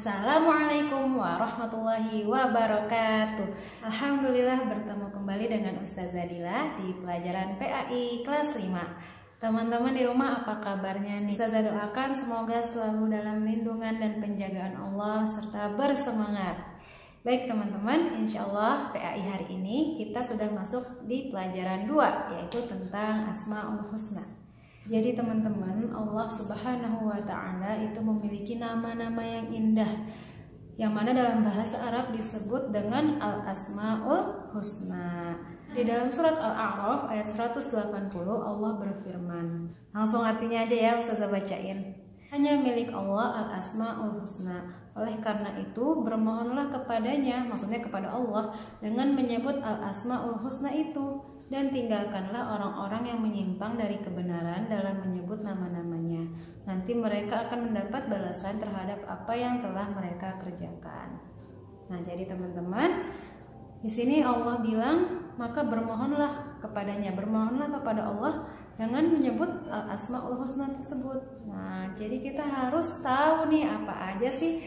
Assalamualaikum warahmatullahi wabarakatuh. Alhamdulillah bertemu kembali dengan Ustazah Dila di pelajaran PAI kelas 5. Teman-teman di rumah apa kabarnya nih? Ustazah doakan semoga selalu dalam lindungan dan penjagaan Allah serta bersemangat. Baik teman-teman, insya Allah PAI hari ini kita sudah masuk di pelajaran 2, yaitu tentang Asmaul Husna. Jadi teman-teman, Allah Subhanahu wa Ta'ala itu memiliki nama-nama yang indah, yang mana dalam bahasa Arab disebut dengan Al-Asmaul Husna. Di dalam surat Al-A'raf ayat 180 Allah berfirman. Langsung artinya aja ya Ustazah bacain. Hanya milik Allah Al-Asmaul Husna. Oleh karena itu bermohonlah kepadanya, maksudnya kepada Allah, dengan menyebut Al-Asmaul Husna itu. Dan tinggalkanlah orang-orang yang menyimpang dari kebenaran dalam menyebut nama-namanya. Nanti mereka akan mendapat balasan terhadap apa yang telah mereka kerjakan. Nah, jadi teman-teman, di sini Allah bilang, maka bermohonlah kepadanya, bermohonlah kepada Allah dengan menyebut Al-Asmaul Husna tersebut. Nah, jadi kita harus tahu nih apa aja sih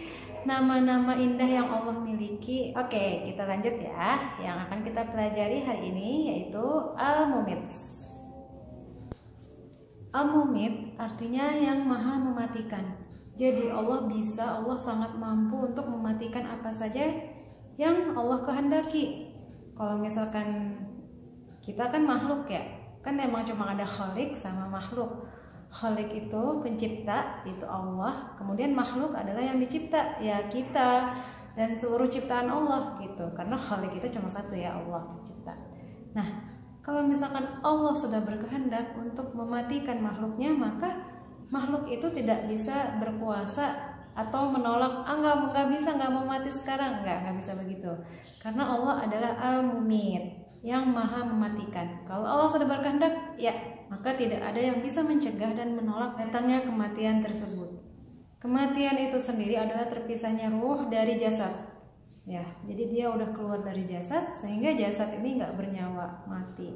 nama-nama indah yang Allah miliki. Oke, kita lanjut ya. Yang akan kita pelajari hari ini yaitu Al-Mumit. Al-Mumit artinya yang maha mematikan. Jadi Allah sangat mampu untuk mematikan apa saja yang Allah kehendaki. Kalau misalkan kita kan makhluk ya, kan emang cuma ada khalik sama makhluk. Khalik itu pencipta, itu Allah. Kemudian makhluk adalah yang dicipta, ya kita dan seluruh ciptaan Allah gitu. Karena khalik itu cuma satu ya, Allah pencipta. Nah, kalau misalkan Allah sudah berkehendak untuk mematikan makhluknya, maka makhluk itu tidak bisa berkuasa atau menolak, nggak bisa, nggak mau mati sekarang, nggak bisa begitu. Karena Allah adalah Al-Mumit, yang maha mematikan. Kalau Allah sudah berkehendak, ya maka tidak ada yang bisa mencegah dan menolak datangnya kematian tersebut. Kematian itu sendiri adalah terpisahnya ruh dari jasad. Ya, jadi dia udah keluar dari jasad sehingga jasad ini nggak bernyawa, mati.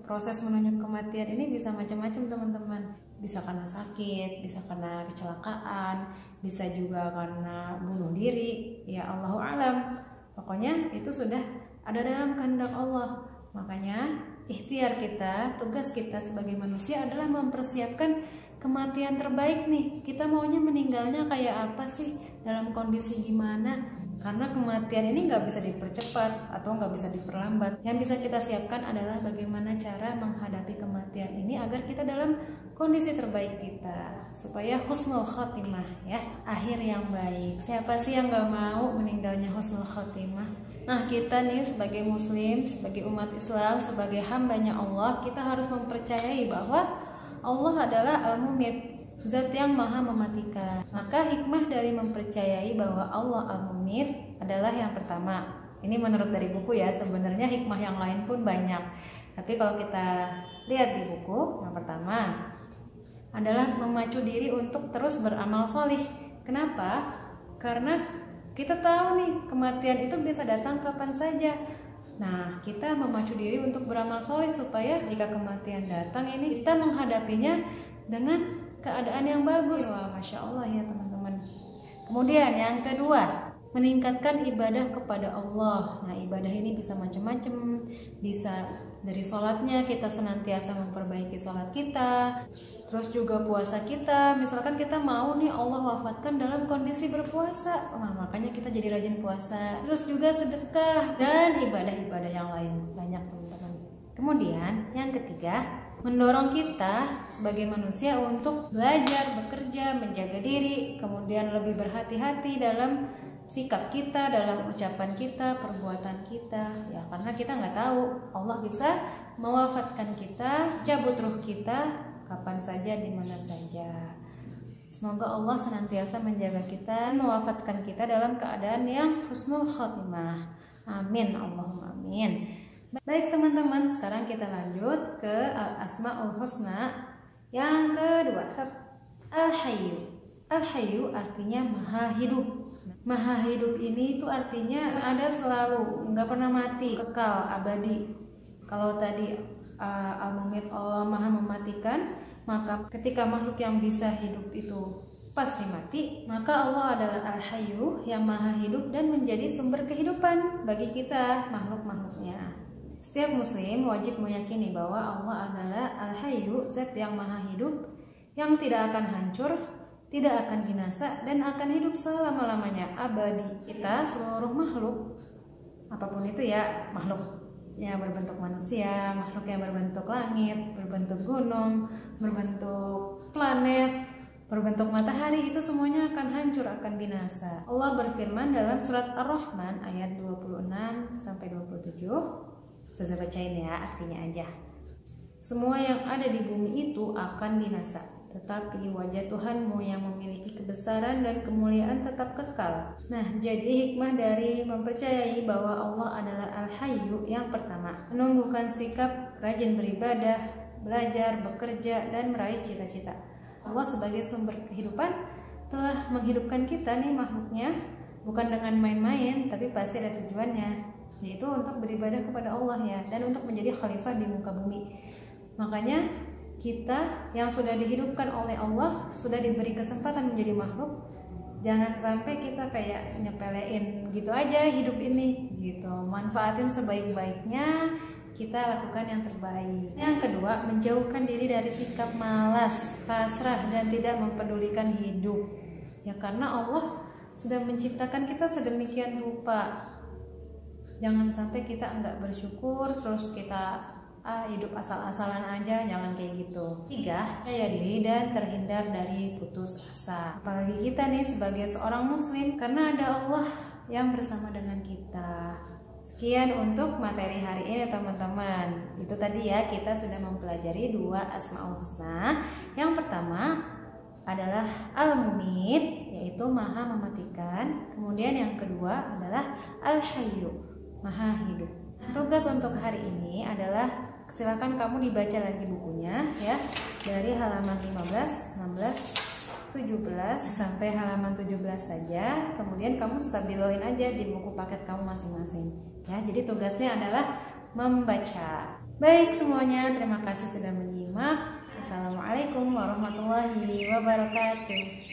Proses menuju kematian ini bisa macam-macam teman-teman. Bisa karena sakit, bisa karena kecelakaan, bisa juga karena bunuh diri. Ya Allahu alam. Pokoknya itu sudah ada dalam kehendak Allah. Makanya ikhtiar kita, tugas kita sebagai manusia adalah mempersiapkan kematian terbaik nih. Kita maunya meninggalnya kayak apa sih? Dalam kondisi gimana? Karena kematian ini nggak bisa dipercepat atau nggak bisa diperlambat. Yang bisa kita siapkan adalah bagaimana cara menghadapi kematian ini agar kita dalam kondisi terbaik kita, supaya husnul khotimah ya, akhir yang baik. Siapa sih yang nggak mau meninggalnya husnul khotimah? Nah, kita nih sebagai muslim, sebagai umat Islam, sebagai hambanya Allah, kita harus mempercayai bahwa Allah adalah Al-Mumit, zat yang maha mematikan. Maka hikmah dari mempercayai bahwa Allah Al-Mumit adalah yang pertama. Ini menurut dari buku ya, sebenarnya hikmah yang lain pun banyak. Tapi kalau kita lihat di buku, yang pertama adalah memacu diri untuk terus beramal solih. Kenapa? Karena kita tahu nih kematian itu bisa datang kapan saja. Nah, kita memacu diri untuk beramal soleh supaya jika kematian datang ini kita menghadapinya dengan keadaan yang bagus. Wah, Masya Allah ya teman-teman. Kemudian yang kedua, meningkatkan ibadah kepada Allah. Nah, ibadah ini bisa macam-macam. Bisa dari sholatnya, kita senantiasa memperbaiki sholat kita. Terus juga puasa kita, misalkan kita mau nih Allah wafatkan dalam kondisi berpuasa, nah, makanya kita jadi rajin puasa. Terus juga sedekah dan ibadah-ibadah yang lain, banyak teman-teman. Kemudian yang ketiga, mendorong kita sebagai manusia untuk belajar, bekerja, menjaga diri, kemudian lebih berhati-hati dalam sikap kita, dalam ucapan kita, perbuatan kita. Ya, karena kita nggak tahu Allah bisa mewafatkan kita, cabut ruh kita kapan saja, di mana saja. Semoga Allah senantiasa menjaga kita, mewafatkan kita dalam keadaan yang husnul khotimah. Amin, Allahumma amin. Baik teman-teman, sekarang kita lanjut ke Al-Asmaul Husna yang kedua, Al-Hayyu. Al-Hayyu artinya maha hidup. Maha hidup ini itu artinya ada selalu, nggak pernah mati, kekal, abadi. Kalau tadi Al-Mumit, Allah maha mematikan, maka ketika makhluk yang bisa hidup itu pasti mati, maka Allah adalah Al-Hayyu yang maha hidup dan menjadi sumber kehidupan bagi kita makhluk-makhluknya. Setiap muslim wajib meyakini bahwa Allah adalah Al-Hayyu, zat yang maha hidup, yang tidak akan hancur, tidak akan binasa, dan akan hidup selama-lamanya, abadi. Kita seluruh makhluk, apapun itu ya, makhluk yang berbentuk manusia, makhluk yang berbentuk langit, berbentuk gunung, berbentuk planet, berbentuk matahari, itu semuanya akan hancur, akan binasa. Allah berfirman dalam surat Ar-Rahman ayat 26-27. Saya bacain ya, artinya aja. Semua yang ada di bumi itu akan binasa, tetapi wajah Tuhanmu yang memiliki kebesaran dan kemuliaan tetap kekal. Nah, jadi hikmah dari mempercayai bahwa Allah adalah Al-Hayyu yang pertama, menumbuhkan sikap rajin beribadah, belajar, bekerja, dan meraih cita-cita. Allah sebagai sumber kehidupan telah menghidupkan kita nih makhluknya, bukan dengan main-main, tapi pasti ada tujuannya, yaitu untuk beribadah kepada Allah ya, dan untuk menjadi khalifah di muka bumi. Makanya kita yang sudah dihidupkan oleh Allah, sudah diberi kesempatan menjadi makhluk, jangan sampai kita kayak nyepelein gitu aja hidup ini gitu. Manfaatin sebaik-baiknya, kita lakukan yang terbaik. Yang kedua, menjauhkan diri dari sikap malas, pasrah, dan tidak mempedulikan hidup. Ya karena Allah sudah menciptakan kita sedemikian rupa. Jangan sampai kita enggak bersyukur, terus kita hidup asal-asalan aja, jangan kayak gitu. 3, percaya diri dan terhindar dari putus asa. Apalagi kita nih sebagai seorang muslim, karena ada Allah yang bersama dengan kita. Sekian untuk materi hari ini teman-teman. Itu tadi ya, kita sudah mempelajari 2 Asmaul Husna. Yang pertama adalah Al-Mumit, yaitu maha mematikan. Kemudian yang kedua adalah Al-Hayyu, maha hidup. Tugas untuk hari ini adalah silakan kamu dibaca lagi bukunya ya, dari halaman 15, 16, 17 sampai halaman 17 saja. Kemudian kamu stabiloin aja di buku paket kamu masing-masing ya. Jadi tugasnya adalah membaca. Baik semuanya, terima kasih sudah menyimak. Assalamualaikum warahmatullahi wabarakatuh.